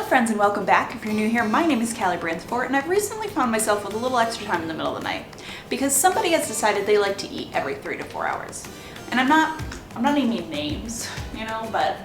friends, and welcome back. If you're new here, my name is Kallie Branciforte, and I've recently found myself with a little extra time in the middle of the night because somebody has decided they like to eat every 3 to 4 hours. And I'm not naming names, but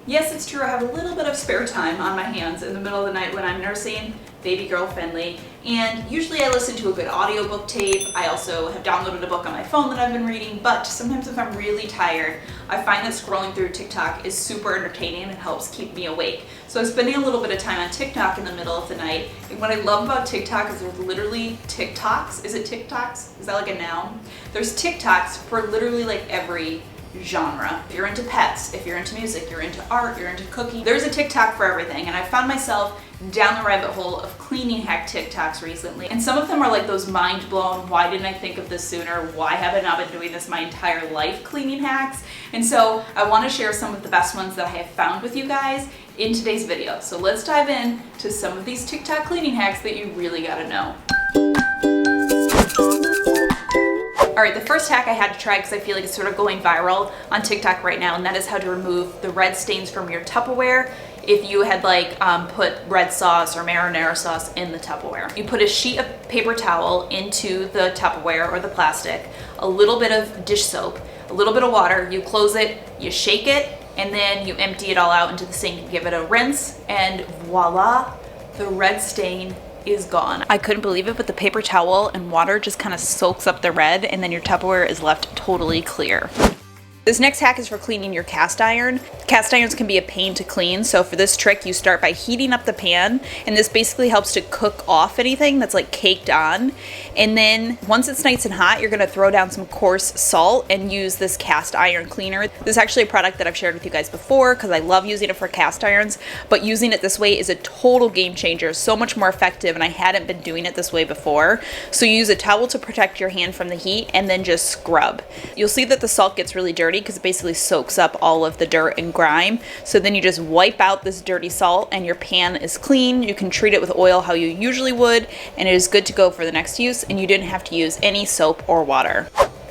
yes, it's true, I have a little bit of spare time on my hands in the middle of the night when I'm nursing baby girl Finley, and usually I listen to a good audiobook tape. I also have downloaded a book on my phone that I've been reading, but sometimes if I'm really tired, I find that scrolling through TikTok is super entertaining and helps keep me awake. So I'm spending a little bit of time on TikTok in the middle of the night, and what I love about TikTok is there's literally TikToks. Is it TikToks? Is that like a noun? There's TikToks for literally like every genre. If you're into pets, if you're into music, you're into art, you're into cooking, there's a TikTok for everything. And I found myself down the rabbit hole of cleaning hack TikToks recently. And some of them are like those mind blown, why didn't I think of this sooner? Why have I not been doing this my entire life cleaning hacks? And so I want to share some of the best ones that I have found with you guys in today's video. So let's dive in to some of these TikTok cleaning hacks that you really gotta know. Alright, the first hack I had to try because I feel like it's sort of going viral on TikTok right now, and that is how to remove the red stains from your Tupperware if you had put red sauce or marinara sauce in the Tupperware. You put a sheet of paper towel into the Tupperware or the plastic, a little bit of dish soap, a little bit of water, you close it, you shake it, and then you empty it all out into the sink and give it a rinse, and voila, the red stain is gone. I couldn't believe it, but the paper towel and water just kind of soaks up the red, and then your Tupperware is left totally clear. This next hack is for cleaning your cast iron. Cast irons can be a pain to clean, so for this trick you start by heating up the pan, and this basically helps to cook off anything that's like caked on. And then once it's nice and hot, you're going to throw down some coarse salt and use this cast iron cleaner. This is actually a product that I've shared with you guys before because I love using it for cast irons, but using it this way is a total game changer, so much more effective, and I hadn't been doing it this way before. So you use a towel to protect your hand from the heat and then just scrub. You'll see that the salt gets really dirty because it basically soaks up all of the dirt and grime. So then you just wipe out this dirty salt and your pan is clean. You can treat it with oil how you usually would, and it is good to go for the next use, and you didn't have to use any soap or water.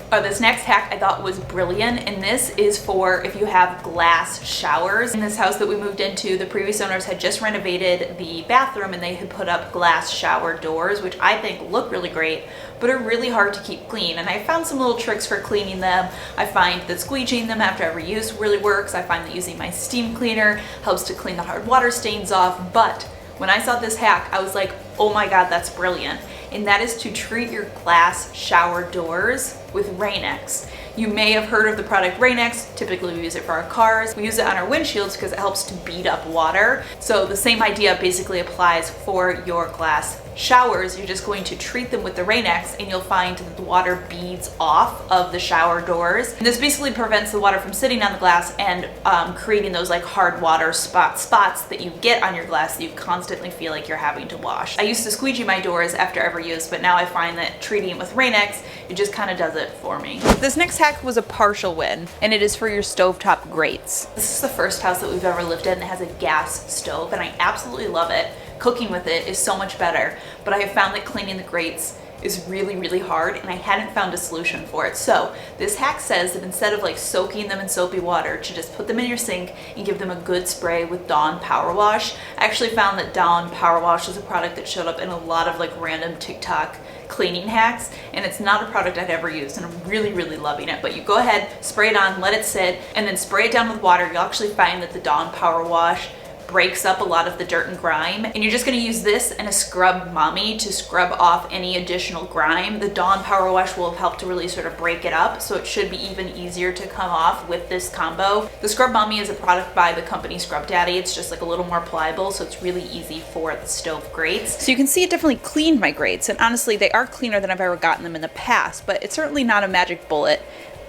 This next hack I thought was brilliant, and this is for if you have glass showers. In this house that we moved into, the previous owners had just renovated the bathroom and they had put up glass shower doors, which I think look really great, but are really hard to keep clean. And I found some little tricks for cleaning them. I find that squeegeeing them after every use really works. I find that using my steam cleaner helps to clean the hard water stains off. But when I saw this hack, I was like, oh my God, that's brilliant. And that is to treat your glass shower doors with Rain-X. You may have heard of the product Rain-X. Typically we use it for our cars. We use it on our windshields because it helps to bead up water. So the same idea basically applies for your glass showers. You're just going to treat them with the Rain-X, and you'll find that the water beads off of the shower doors. And this basically prevents the water from sitting on the glass and creating those like hard water spots that you get on your glass that you constantly feel like you're having to wash. I used to squeegee my doors after every use, but now I find that treating it with Rain-X, it just kind of does it for me. This next hack was a partial win, and it is for your stovetop grates. This is the first house that we've ever lived in that has a gas stove, and I absolutely love it. Cooking with it is so much better, but I have found that cleaning the grates is really, really hard, and I hadn't found a solution for it. So this hack says that instead of like soaking them in soapy water, to just put them in your sink and give them a good spray with Dawn Power Wash. I actually found that Dawn Power Wash is a product that showed up in a lot of like random TikTok cleaning hacks, and it's not a product I'd ever used, and I'm really, really loving it. But you go ahead, spray it on, let it sit, and then spray it down with water. You'll actually find that the Dawn Power Wash breaks up a lot of the dirt and grime, and you're just going to use this and a scrub mommy to scrub off any additional grime. The Dawn Power Wash will help to really sort of break it up, so it should be even easier to come off with this combo. The scrub mommy is a product by the company Scrub Daddy. It's just like a little more pliable, so it's really easy for the stove grates. So you can see it definitely cleaned my grates, and honestly they are cleaner than I've ever gotten them in the past, but it's certainly not a magic bullet.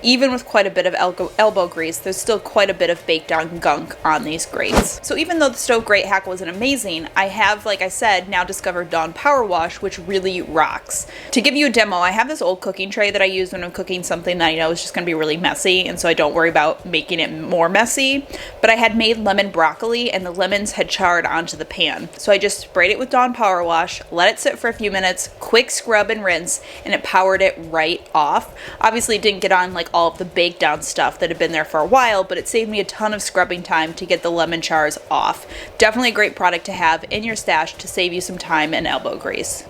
Even with quite a bit of elbow grease, there's still quite a bit of baked down gunk on these grates. So even though the stove grate hack wasn't amazing, I have, like I said, now discovered Dawn Power Wash, which really rocks. To give you a demo, I have this old cooking tray that I use when I'm cooking something that I know is just going to be really messy, and so I don't worry about making it more messy. But I had made lemon broccoli, and the lemons had charred onto the pan. So I just sprayed it with Dawn Power Wash, let it sit for a few minutes, quick scrub and rinse, and it powered it right off. Obviously it didn't get on like all of the baked down stuff that had been there for a while, but it saved me a ton of scrubbing time to get the lemon chars off. Definitely a great product to have in your stash to save you some time and elbow grease.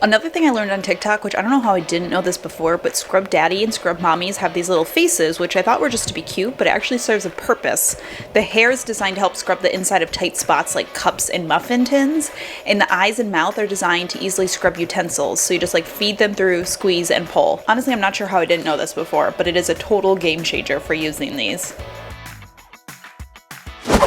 Another thing I learned on TikTok, which I don't know how I didn't know this before, but Scrub Daddy and Scrub Mommies have these little faces, which I thought were just to be cute, but it actually serves a purpose. The hair is designed to help scrub the inside of tight spots like cups and muffin tins, and the eyes and mouth are designed to easily scrub utensils, so you just like feed them through, squeeze, and pull. Honestly, I'm not sure how I didn't know this before, but it is a total game changer for using these.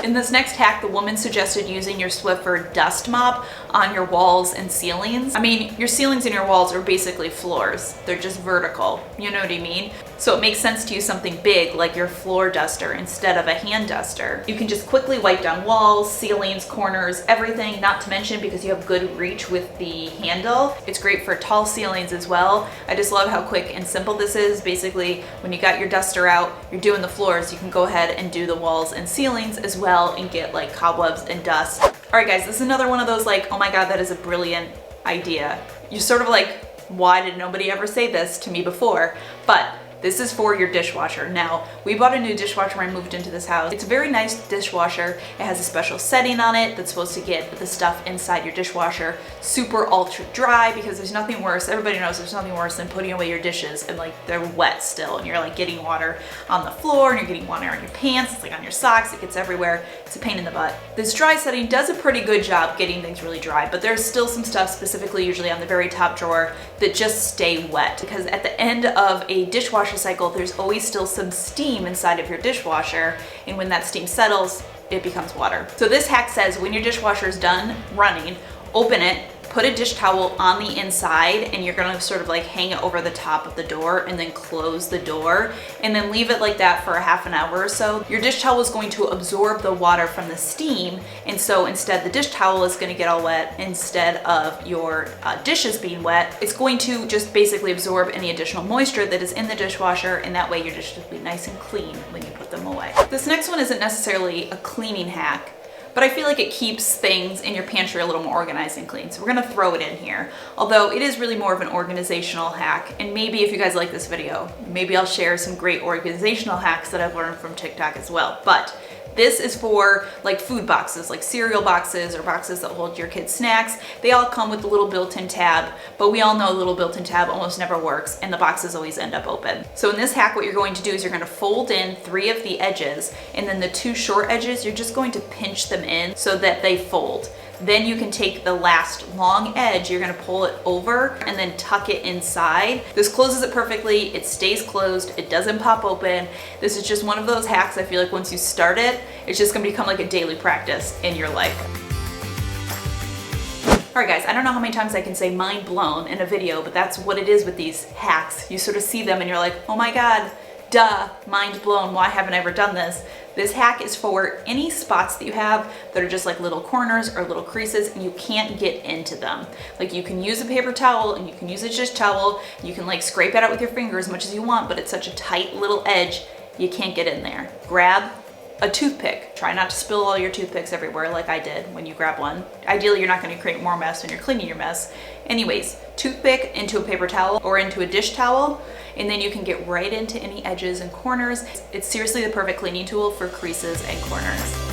In this next hack, the woman suggested using your Swiffer dust mop on your walls and ceilings. I mean, your ceilings and your walls are basically floors. They're just vertical, you know what I mean? So it makes sense to use something big like your floor duster instead of a hand duster. You can just quickly wipe down walls, ceilings, corners, everything, not to mention because you have good reach with the handle. It's great for tall ceilings as well. I just love how quick and simple this is. Basically, when you got your duster out, you're doing the floors, you can go ahead and do the walls and ceilings as well and get like cobwebs and dust. All right guys, this is another one of those like, oh my God, that is a brilliant idea. You're sort of like, why did nobody ever say this to me before? But this is for your dishwasher. Now, we bought a new dishwasher when I moved into this house. It's a very nice dishwasher. It has a special setting on it that's supposed to get the stuff inside your dishwasher super ultra dry, because there's nothing worse, everybody knows there's nothing worse than putting away your dishes and like they're wet still and you're like getting water on the floor and you're getting water on your pants, it's like on your socks, it gets everywhere. It's a pain in the butt. This dry setting does a pretty good job getting things really dry, but there's still some stuff, specifically usually on the very top drawer, that just stay wet, because at the end of a dishwasher cycle, there's always still some steam inside of your dishwasher, and when that steam settles, it becomes water. So this hack says when your dishwasher is done running, open it, put a dish towel on the inside, and you're gonna sort of like hang it over the top of the door and then close the door and then leave it like that for a half an hour or so. Your dish towel is going to absorb the water from the steam, and so instead the dish towel is gonna get all wet instead of your dishes being wet. It's going to just basically absorb any additional moisture that is in the dishwasher, and that way your dishes will be nice and clean when you put them away. This next one isn't necessarily a cleaning hack, but I feel like it keeps things in your pantry a little more organized and clean. So we're gonna throw it in here. Although it is really more of an organizational hack. And maybe if you guys like this video, maybe I'll share some great organizational hacks that I've learned from TikTok as well. But this is for like food boxes, like cereal boxes or boxes that hold your kids' snacks. They all come with a little built-in tab, but we all know a little built-in tab almost never works and the boxes always end up open. So in this hack, what you're going to do is you're going to fold in 3 of the edges, and then the 2 short edges, you're just going to pinch them in so that they fold. Then you can take the last long edge, you're gonna pull it over and then tuck it inside. This closes it perfectly, it stays closed, it doesn't pop open. This is just one of those hacks I feel like once you start it, it's just gonna become like a daily practice in your life. All right guys, I don't know how many times I can say mind blown in a video, but that's what it is with these hacks. You sort of see them and you're like, oh my God, duh, mind blown, why haven't I ever done this? This hack is for any spots that you have that are just like little corners or little creases and you can't get into them. Like you can use a paper towel and you can use a dish towel, you can like scrape it out with your finger as much as you want, but it's such a tight little edge, you can't get in there. Grab a toothpick. Try not to spill all your toothpicks everywhere like I did when you grab one. Ideally, you're not going to create more mess when you're cleaning your mess. Anyways, toothpick into a paper towel or into a dish towel, and then you can get right into any edges and corners. It's seriously the perfect cleaning tool for creases and corners.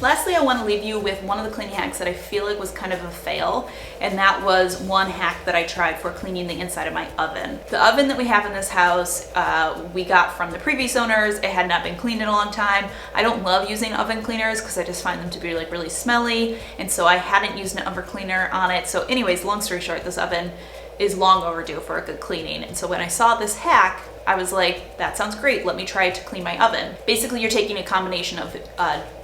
Lastly, I want to leave you with one of the cleaning hacks that I feel like was kind of a fail, and that was one hack that I tried for cleaning the inside of my oven. The oven that we have in this house, we got from the previous owners. It had not been cleaned in a long time. I don't love using oven cleaners because I just find them to be like really smelly, and so I hadn't used an oven cleaner on it. So anyways, long story short, this oven is long overdue for a good cleaning. And so when I saw this hack, I was like, that sounds great, let me try to clean my oven. Basically, you're taking a combination of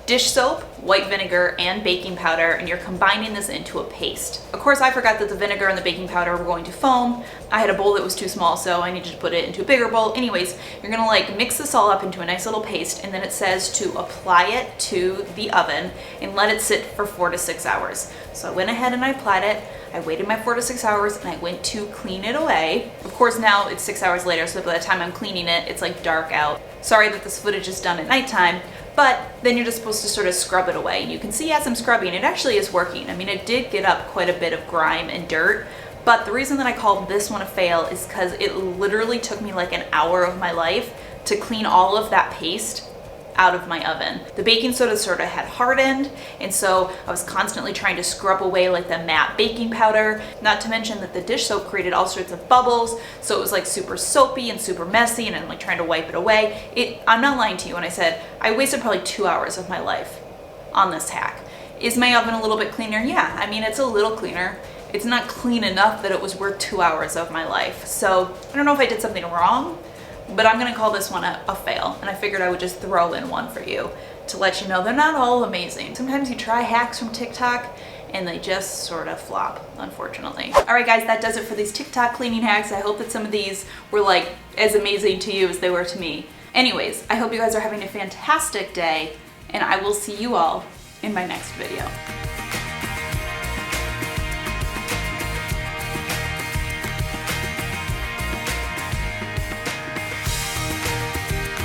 dish soap, white vinegar, and baking powder, and you're combining this into a paste. Of course, I forgot that the vinegar and the baking powder were going to foam. I had a bowl that was too small, so I needed to put it into a bigger bowl. Anyways, you're gonna like mix this all up into a nice little paste, and then it says to apply it to the oven and let it sit for 4 to 6 hours. So I went ahead and I applied it. I waited my 4 to 6 hours and I went to clean it away. Of course, now it's 6 hours later, so by the time I'm cleaning it, it's like dark out. Sorry that this footage is done at nighttime, But then you're just supposed to sort of scrub it away. And you can see as I'm scrubbing, it actually is working. I mean, it did get up quite a bit of grime and dirt, but the reason that I called this one a fail is because it literally took me like an hour of my life to clean all of that paste out of my oven. The baking soda sort of had hardened, and so I was constantly trying to scrub away like the matte baking powder, not to mention that the dish soap created all sorts of bubbles, so it was like super soapy and super messy, and I'm like trying to wipe it away. I'm not lying to you when I said I wasted probably 2 hours of my life on this hack. Is my oven a little bit cleaner? Yeah, I mean, it's a little cleaner. It's not clean enough that it was worth 2 hours of my life. So I don't know if I did something wrong, but I'm gonna call this one a fail, and I figured I would just throw in one for you to let you know they're not all amazing. Sometimes you try hacks from TikTok and they just sort of flop, unfortunately. All right guys, that does it for these TikTok cleaning hacks. I hope that some of these were like as amazing to you as they were to me. Anyways, I hope you guys are having a fantastic day, and I will see you all in my next video.